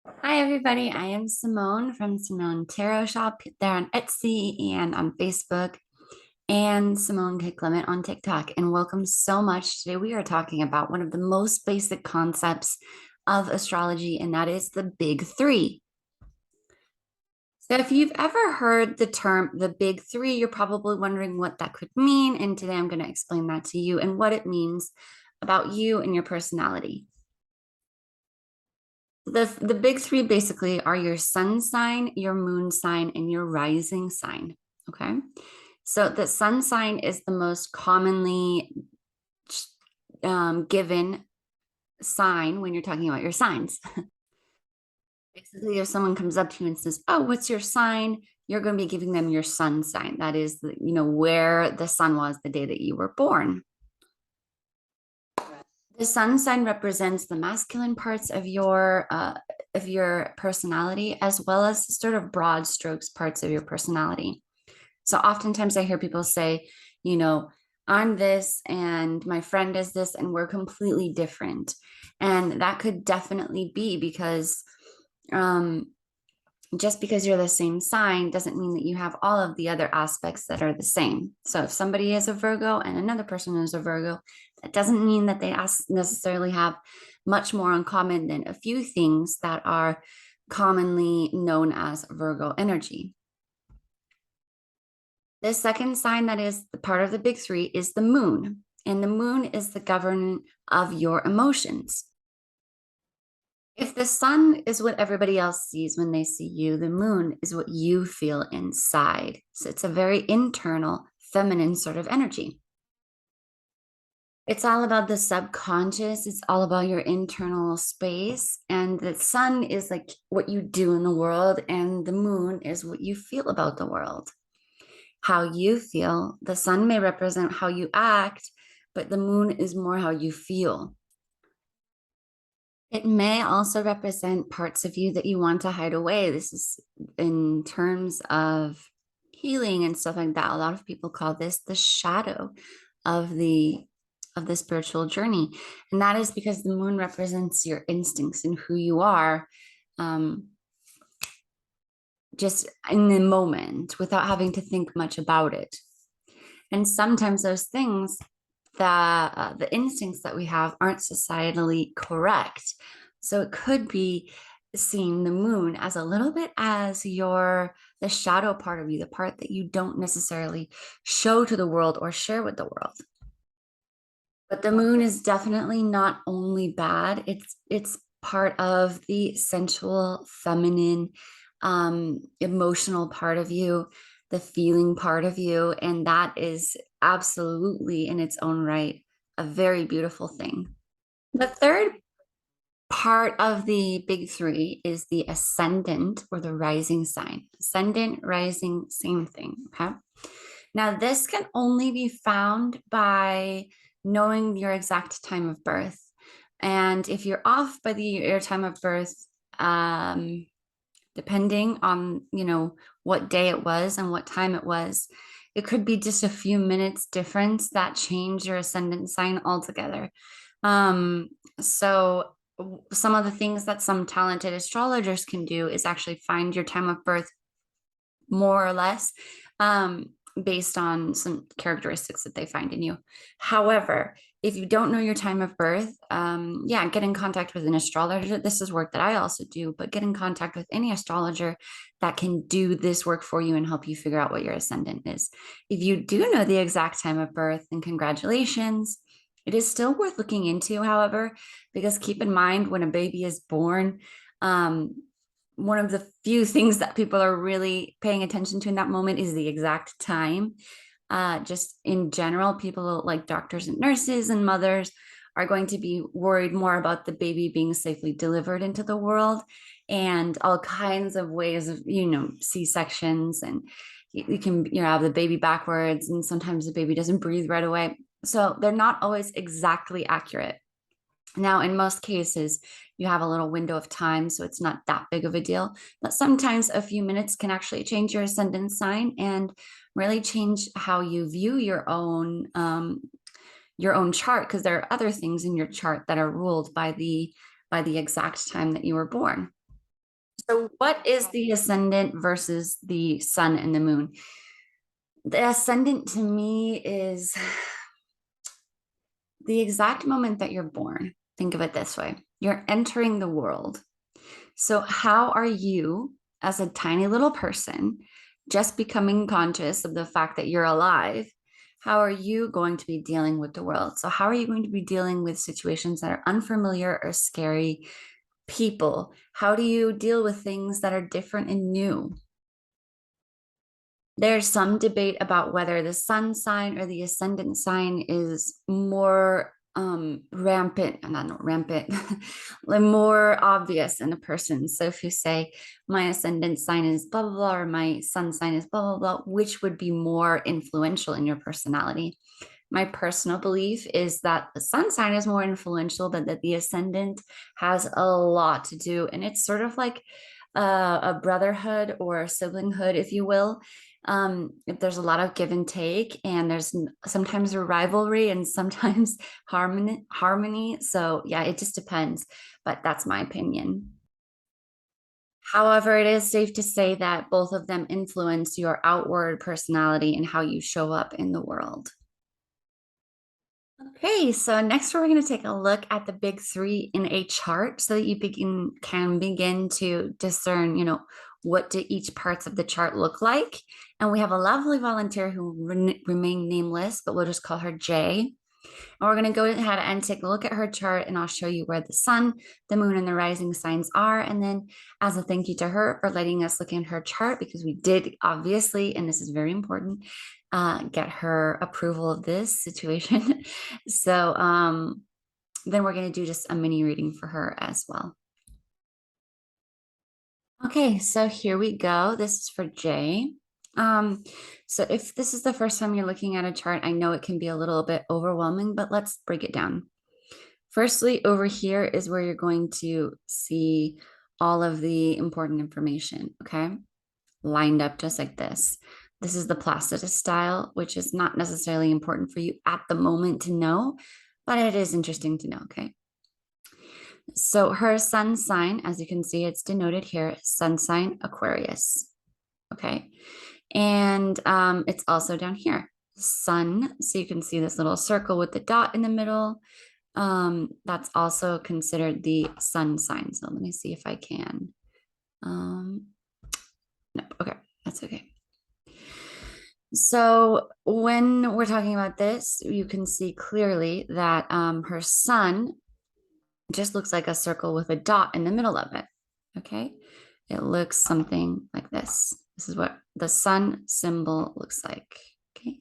Hi, everybody. I am Simone from Simone Tarot Shop there on Etsy and on Facebook, and Simone K. Clement on TikTok. And welcome so much. Today, we are talking about one of the most basic concepts of astrology, and that is the big three. So, if you've ever heard the term the big three, you're probably wondering what that could mean. And today, I'm going to explain that to you and what it means about you and your personality. The big three basically are your sun sign, your moon sign, and your rising sign. Okay. So the sun sign is the most commonly given sign when you're talking about your signs. Basically, if someone comes up to you and says, "Oh, what's your sign?" You're going to be giving them your sun sign. That is, where the sun was the day that you were born. The sun sign represents the masculine parts of your personality, as well as sort of broad strokes parts of your personality. So oftentimes I hear people say, I'm this and my friend is this, and we're completely different. And that could definitely be because um, just because you're the same sign doesn't mean that you have all of the other aspects that are the same. So if somebody is a Virgo and another person is a Virgo, that doesn't mean that they necessarily have much more in common than a few things that are commonly known as Virgo energy. The second sign that is the part of the big three is the moon. And the moon is the governor of your emotions. If the sun is what everybody else sees when they see you, the moon is what you feel inside. So it's a very internal, feminine sort of energy. It's all about the subconscious, it's all about your internal space. And the sun is like what you do in the world, and the moon is what you feel about the world. How you feel, the sun may represent how you act, but the moon is more how you feel. It may also represent parts of you that you want to hide away. This is in terms of healing and stuff like that. A lot of people call this the shadow of the spiritual journey. And that is because the moon represents your instincts and who you are, um, just in the moment without having to think much about it. And sometimes those things, the instincts that we have aren't societally correct. So it could be seeing the moon as a little bit as the shadow part of you, the part that you don't necessarily show to the world or share with the world. But the moon is definitely not only bad, it's part of the sensual, feminine, emotional part of you, the feeling part of you, and that is absolutely in its own right a very beautiful thing. The third part of the big three is the ascendant or the rising sign. Ascendant, rising, same thing. Okay. Now, this can only be found by knowing your exact time of birth. And if you're off by your time of birth, um, depending on, what day it was and what time it was, it could be just a few minutes difference that change your ascendant sign altogether. Um, so some of the things that some talented astrologers can do is actually find your time of birth more or less, based on some characteristics that they find in you. However, if you don't know your time of birth, yeah, get in contact with an astrologer. This is work that I also do, but get in contact with any astrologer that can do this work for you and help you figure out what your ascendant is. If you do know the exact time of birth, then congratulations. It is still worth looking into, however, because keep in mind when a baby is born, um, one of the few things that people are really paying attention to in that moment is the exact time. Just in general, people like doctors and nurses and mothers are going to be worried more about the baby being safely delivered into the world, and all kinds of ways of, C-sections, and you can, have the baby backwards, and sometimes the baby doesn't breathe right away. So they're not always exactly accurate. Now, in most cases, you have a little window of time, so it's not that big of a deal. But sometimes a few minutes can actually change your ascendant sign and really change how you view your own chart, because there are other things in your chart that are ruled by the exact time that you were born. So, what is the ascendant versus the sun and the moon? The ascendant to me is the exact moment that you're born. Think of it this way: you're entering the world. So, how are you, as a tiny little person, just becoming conscious of the fact that you're alive? How are you going to be dealing with the world? So, how are you going to be dealing with situations that are unfamiliar or scary? People, how do you deal with things that are different and new? There's some debate about whether the sun sign or the ascendant sign is more rampant, not rampant, more obvious in a person. So if you say my ascendant sign is blah blah blah, or my sun sign is blah blah blah, which would be more influential in your personality? My personal belief is that the sun sign is more influential, but that the ascendant has a lot to do. And it's sort of like a brotherhood or a siblinghood, if you will. There's a lot of give and take, and there's sometimes a rivalry and sometimes harmony. So yeah, it just depends, but that's my opinion. However, it is safe to say that both of them influence your outward personality and how you show up in the world. Okay, so next we're going to take a look at the big three in a chart so that you can begin to discern, what do each parts of the chart look like. And we have a lovely volunteer who remain nameless, but we'll just call her Jay. And we're going to go ahead and take a look at her chart, and I'll show you where the sun, the moon, and the rising signs are. And then, as a thank you to her for letting us look in her chart, because we did obviously, and this is very important, get her approval of this situation. So then we're going to do just a mini reading for her as well. Okay, so here we go. This is for Jay. So if this is the first time you're looking at a chart, I know it can be a little bit overwhelming, but let's break it down. Firstly, over here is where you're going to see all of the important information, okay? Lined up just like this. This is the Placidus style, which is not necessarily important for you at the moment to know, but it is interesting to know, okay? So her sun sign, as you can see, it's denoted here, sun sign Aquarius, okay? And it's also down here, sun. So you can see this little circle with the dot in the middle. That's also considered the sun sign. So let me see if I can. No, okay, that's okay. So when we're talking about this, you can see clearly that her sun just looks like a circle with a dot in the middle of it. Okay, it looks something like this. This is what the sun symbol looks like. Okay,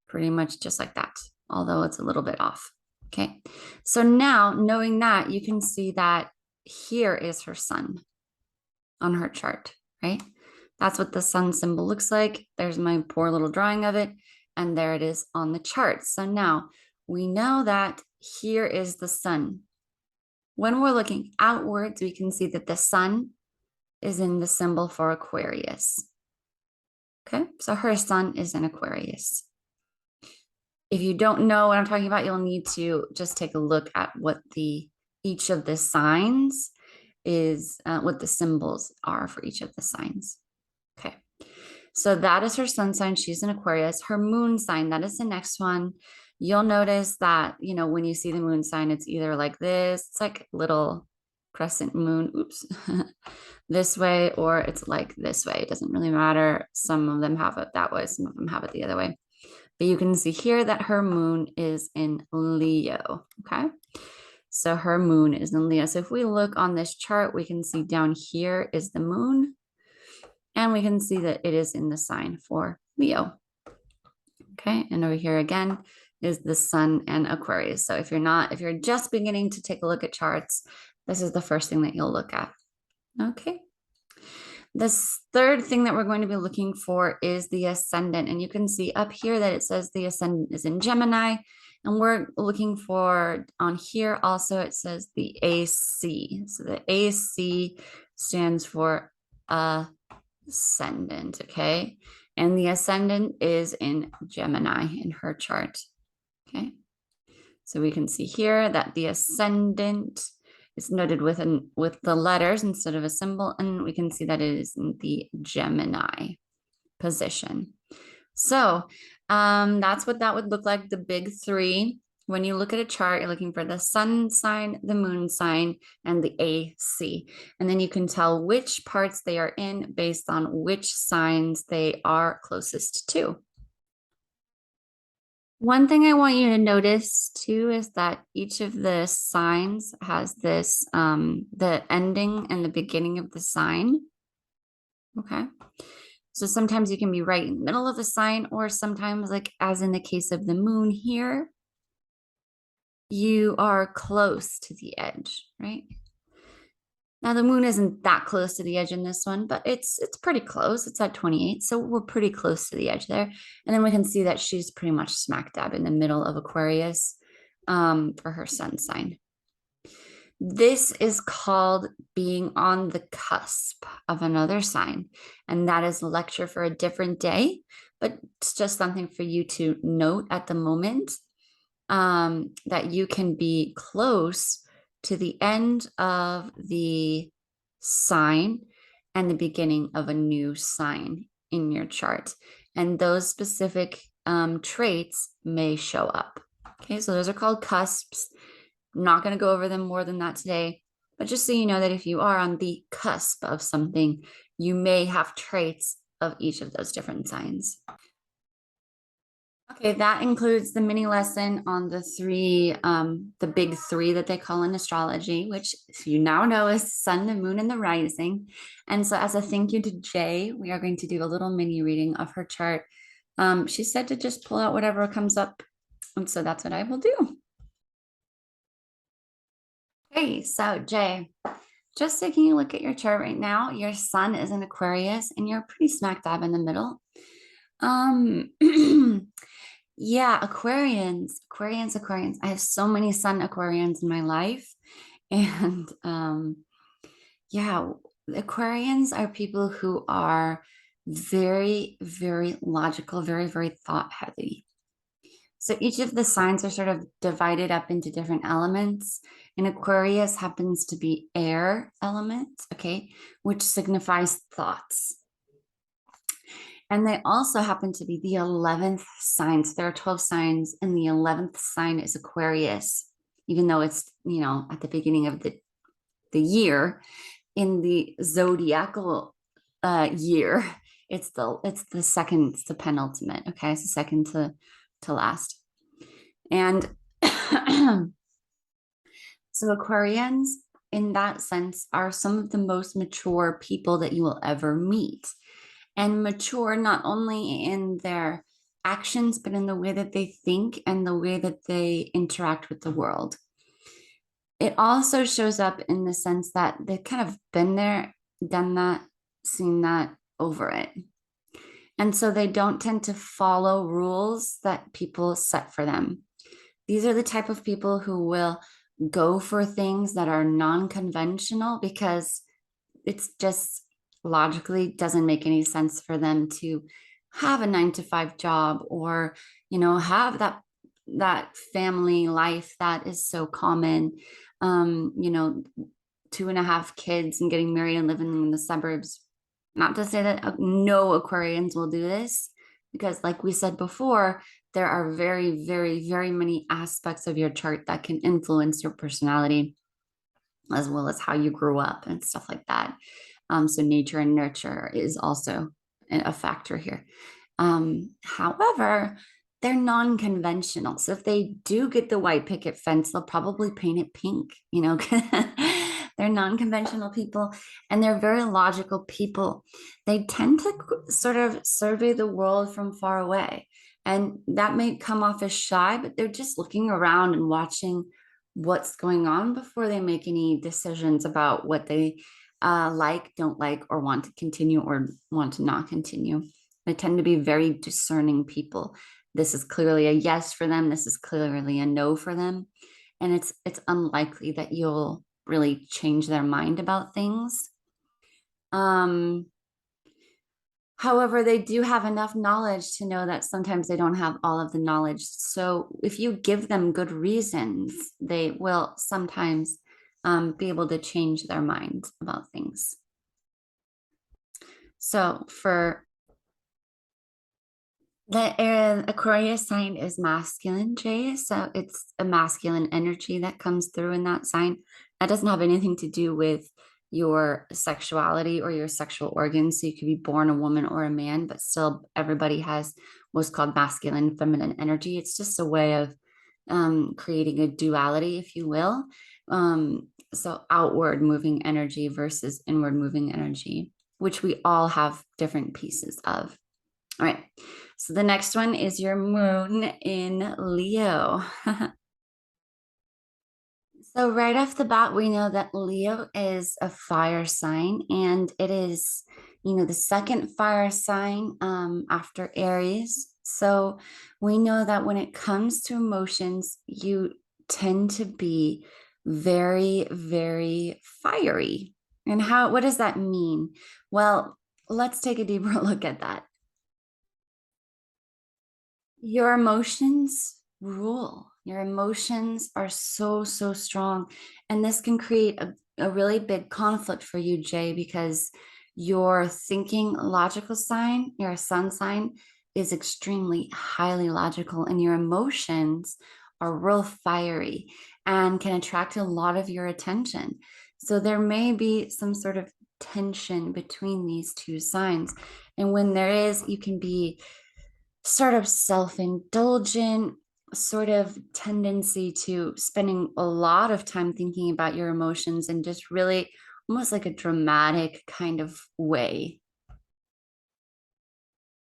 pretty much just like that, although it's a little bit off. Okay, so now knowing that, you can see that here is her sun on her chart, right? That's what the sun symbol looks like. There's my poor little drawing of it, and there it is on the chart. So now we know that here is the sun. When we're looking outwards, we can see that the sun is in the symbol for Aquarius. Okay, so her sun is in Aquarius. If you don't know what I'm talking about, you'll need to just take a look at what each of the signs is, what the symbols are for each of the signs. Okay, so that is her sun sign. She's in Aquarius. Her moon sign, that is the next one. You'll notice that, when you see the moon sign, it's either like this, it's like little crescent moon, oops, this way, or it's like this way. It doesn't really matter. Some of them have it that way, some of them have it the other way. But you can see here that her moon is in Leo, okay? So her moon is in Leo. So if we look on this chart, we can see down here is the moon, and we can see that it is in the sign for Leo. Okay, and over here again is the sun and Aquarius. So if you're just beginning to take a look at charts, this is the first thing that you'll look at. Okay. This third thing that we're going to be looking for is the ascendant. And you can see up here that it says the ascendant is in Gemini. And we're looking for, on here also, it says the AC. So the AC stands for ascendant, okay? And the ascendant is in Gemini in her chart, okay? So we can see here that the ascendant It's noted with the letters instead of a symbol, and we can see that it is in the Gemini position. So that's what that would look like, the big three. When you look at a chart, you're looking for the sun sign, the moon sign, and the AC. And then you can tell which parts they are in based on which signs they are closest to. One thing I want you to notice too is that each of the signs has this, the ending and the beginning of the sign. Okay. So sometimes you can be right in the middle of the sign, or sometimes, like as in the case of the moon here, you are close to the edge, right? Now the moon isn't that close to the edge in this one, but it's pretty close. It's at 28, so we're pretty close to the edge there. And then we can see that she's pretty much smack dab in the middle of Aquarius for her sun sign. This is called being on the cusp of another sign, and that is a lecture for a different day, but it's just something for you to note at the moment, that you can be close to the end of the sign and the beginning of a new sign in your chart, and those specific traits may show up. Okay, so those are called cusps. I'm not going to go over them more than that today, but just so you know that if you are on the cusp of something, you may have traits of each of those different signs. Okay, that includes the mini lesson on the three, the big three that they call in astrology, which you now know is sun, the moon, and the rising. And so as a thank you to Jay, we are going to do a little mini reading of her chart. She said to just pull out whatever comes up. And so that's what I will do. Hey, so Jay, just taking a look at your chart right now, your sun is in Aquarius and you're pretty smack dab in the middle. Yeah, Aquarians. I have so many sun Aquarians in my life. And yeah, Aquarians are people who are very, very logical, very, very thought heavy. So each of the signs are sort of divided up into different elements. And Aquarius happens to be air element, okay, which signifies thoughts. And they also happen to be the 11th sign. So there are 12 signs, and the 11th sign is Aquarius, even though it's, at the beginning of the year. In the zodiacal year, it's the second, it's the penultimate. Okay, it's the second to last. And so Aquarians, in that sense, are some of the most mature people that you will ever meet. And mature not only in their actions, but in the way that they think and the way that they interact with the world. It also shows up in the sense that they've kind of been there, done that, seen that, over it. And so they don't tend to follow rules that people set for them. These are the type of people who will go for things that are non-conventional because it's just logically doesn't make any sense for them to have a 9-to-5 job, or have that family life that is so common, 2.5 kids and getting married and living in the suburbs. Not to say that no Aquarians will do this, because like we said before, there are very, very, very many aspects of your chart that can influence your personality, as well as how you grew up and stuff like that. So nature and nurture is also a factor here. However, they're non-conventional. So if they do get the white picket fence, they'll probably paint it pink, They're non-conventional people, and they're very logical people. They tend to sort of survey the world from far away. And that may come off as shy, but they're just looking around and watching what's going on before they make any decisions about what they don't like, or want to continue or want to not continue. They tend to be very discerning people. This is clearly a yes for them. This is clearly a no for them. And it's unlikely that you'll really change their mind about things. However, they do have enough knowledge to know that sometimes they don't have all of the knowledge. So if you give them good reasons, they will sometimes be able to change their mind about things. So for the Aquarius sign is masculine, Jay. So it's a masculine energy that comes through in that sign. That doesn't have anything to do with your sexuality or your sexual organs. So you could be born a woman or a man, but still everybody has what's called masculine, feminine energy. It's just a way of creating a duality, if you will. So outward moving energy versus inward moving energy, which we all have different pieces of. All right. So the next one is your moon in Leo. So right off the bat, we know that Leo is a fire sign, and it is, the second fire sign after Aries. So we know that when it comes to emotions, you tend to be very, very fiery. And what does that mean? Well, let's take a deeper look at that. Your emotions rule. Your emotions are so, so strong. And this can create a really big conflict for you, Jay, because your thinking logical sign, your sun sign, is extremely highly logical, and your emotions are real fiery and can attract a lot of your attention. So there may be some sort of tension between these two signs. And when there is, you can be sort of self-indulgent, sort of tendency to spending a lot of time thinking about your emotions in just really almost like a dramatic kind of way.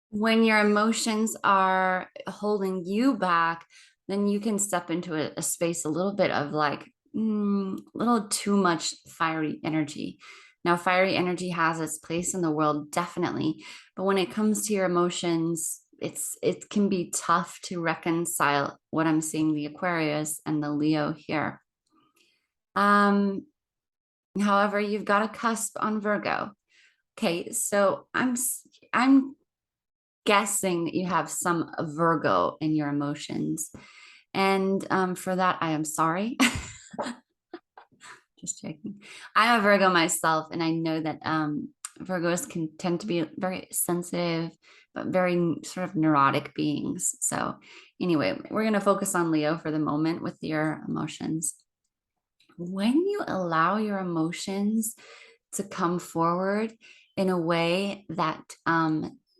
When your emotions are holding you back, then you can step into a space a little bit of like a little too much fiery energy. Now, fiery energy has its place in the world, definitely, but when it comes to your emotions, it can be tough to reconcile what I'm seeing the Aquarius and the Leo here. However, you've got a cusp on Virgo. Okay, so I'm guessing that you have some Virgo in your emotions. And for that, I am sorry. Just checking. I'm a Virgo myself, and I know that Virgos can tend to be very sensitive, but very sort of neurotic beings. So, anyway, we're going to focus on Leo for the moment with your emotions. When you allow your emotions to come forward in a way that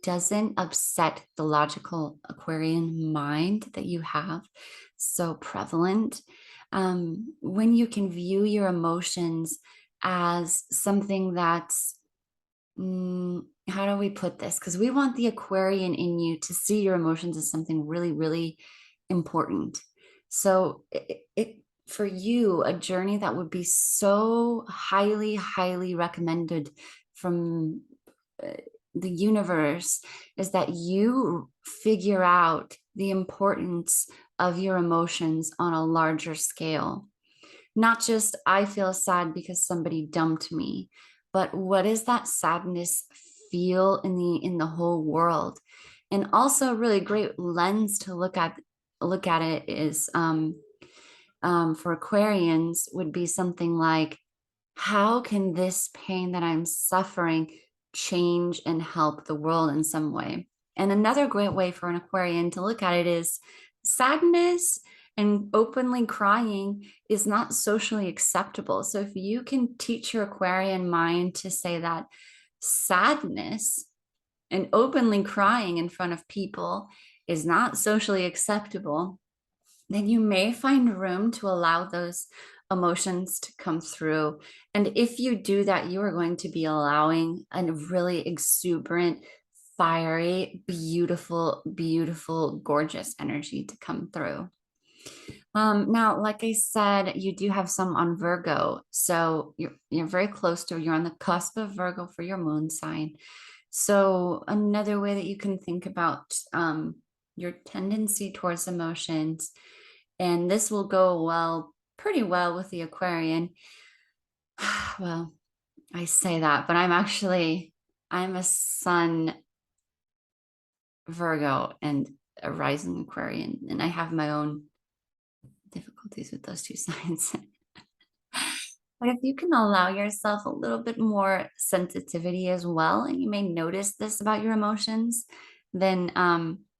doesn't upset the logical Aquarian mind that you have so prevalent, when you can view your emotions as something that's, how do we put this? Because we want the Aquarian in you to see your emotions as something really, really important. So for you, a journey that would be so highly, highly recommended from the universe is that you figure out the importance of your emotions on a larger scale. Not just, I feel sad because somebody dumped me, but what does that sadness feel in the whole world? And also a really great lens to look at it is for Aquarians would be something like, how can this pain that I'm suffering change and help the world in some way? And another great way for an Aquarian to look at it is sadness and openly crying is not socially acceptable. So if you can teach your Aquarian mind to say that sadness and openly crying in front of people is not socially acceptable, then you may find room to allow those emotions to come through. And if you do that, you are going to be allowing a really exuberant, fiery, beautiful, beautiful, gorgeous energy to come through. Now, like I said, you do have some on Virgo. So you're very close to, you're on the cusp of Virgo for your moon sign. So another way that you can think about your tendency towards emotions, and this will go pretty well with the Aquarian. Well, I say that, but I'm a sun Virgo and a rising Aquarian, and I have my own difficulties with those two signs. But if you can allow yourself a little bit more sensitivity as well, and you may notice this about your emotions, then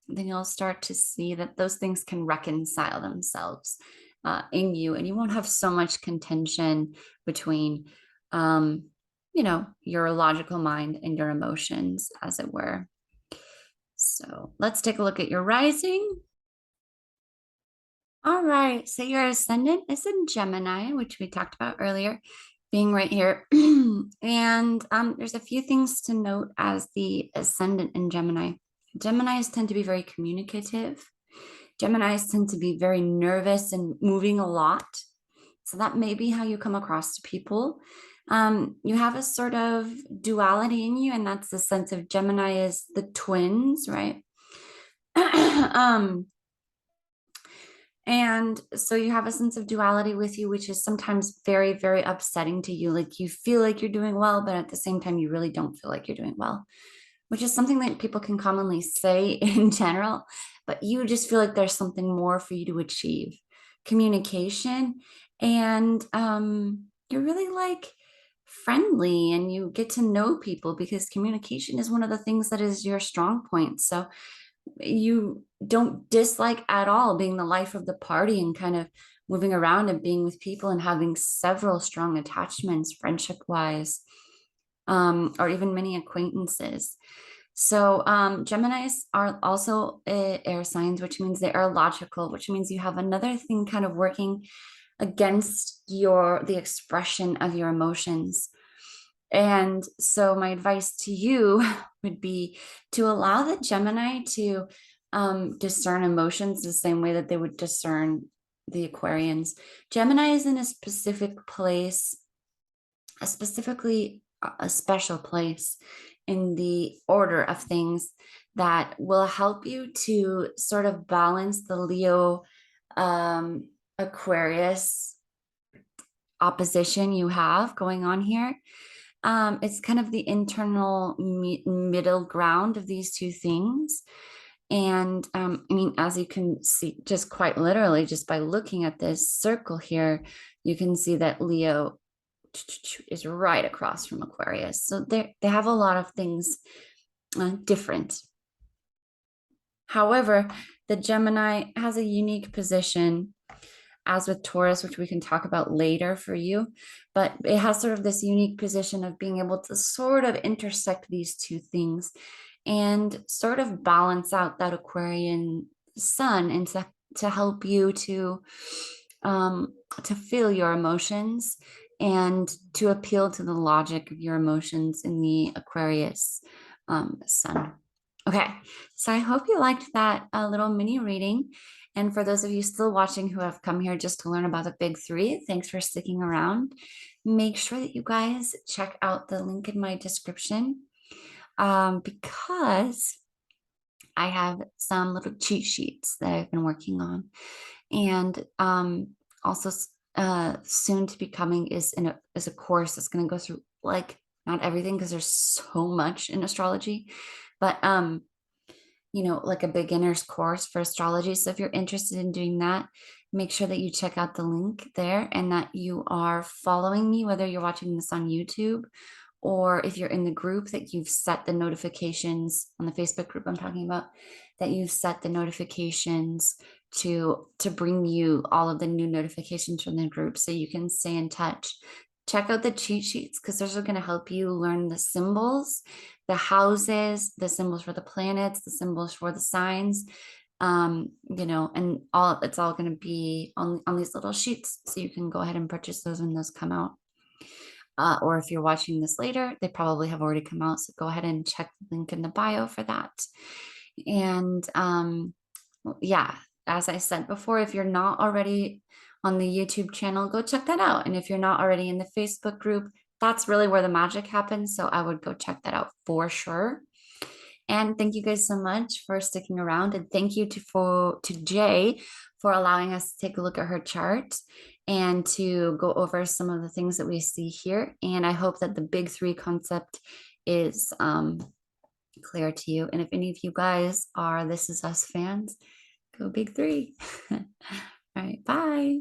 you'll start to see that those things can reconcile themselves in you, and you won't have so much contention between, um, your logical mind and your emotions, as it were. So let's take a look at your rising. All right, so your ascendant is in Gemini, which we talked about earlier, being right here. And there's a few things to note as the ascendant in Gemini. Geminis tend to be very communicative. Geminis tend to be very nervous and moving a lot. So that may be how you come across to people. You have a sort of duality in you, and that's the sense of Gemini is the twins, right? um, and so you have a sense of duality with you, which is sometimes very, very upsetting to you. Like you feel like you're doing well, but at the same time, you really don't feel like you're doing well, which is something that people can commonly say in general, but you just feel like there's something more for you to achieve. Communication, and you're really like friendly and you get to know people because communication is one of the things that is your strong point. So you don't dislike at all being the life of the party and kind of moving around and being with people and having several strong attachments, friendship wise, or even many acquaintances. So Geminis are also air signs, which means they are logical, which means you have another thing kind of working against the expression of your emotions. And so my advice to you would be to allow the Gemini to discern emotions the same way that they would discern the Aquarians. Gemini is in a specific place, specifically a special place in the order of things that will help you to sort of balance the Leo Aquarius opposition you have going on here. It's kind of the internal middle ground of these two things. And I mean, as you can see, just quite literally, just by looking at this circle here, you can see that Leo is right across from Aquarius. So they have a lot of things different. However, the Gemini has a unique position, as with Taurus, which we can talk about later for you, but it has sort of this unique position of being able to sort of intersect these two things and sort of balance out that Aquarian sun and to help you to feel your emotions and to appeal to the logic of your emotions in the Aquarius sun. Okay, so I hope you liked that little mini reading. And for those of you still watching who have come here just to learn about the big three, thanks for sticking around. Make sure that you guys check out the link in my description because I have some little cheat sheets that I've been working on. And also soon to be coming is a course that's going to go through like not everything because there's so much in astrology, but like a beginner's course for astrology. So if you're interested in doing that, make sure that you check out the link there and that you are following me, whether you're watching this on YouTube or if you're in the group, that you've set the notifications on the Facebook group I'm talking about, that you've set the notifications to bring you all of the new notifications from the group so you can stay in touch. Check out the cheat sheets because those are going to help you learn the symbols, the houses, the symbols for the planets, the symbols for the signs, and it's all going to be on these little sheets. So you can go ahead and purchase those when those come out. Or if you're watching this later, they probably have already come out. So go ahead and check the link in the bio for that. And yeah, as I said before, if you're not already on the YouTube channel, go check that out. And if you're not already in the Facebook group, that's really where the magic happens. So I would go check that out for sure. And thank you guys so much for sticking around. And thank you to Jay for allowing us to take a look at her chart and to go over some of the things that we see here. And I hope that the big three concept is clear to you. And if any of you guys are This Is Us fans, go big three. All right, bye.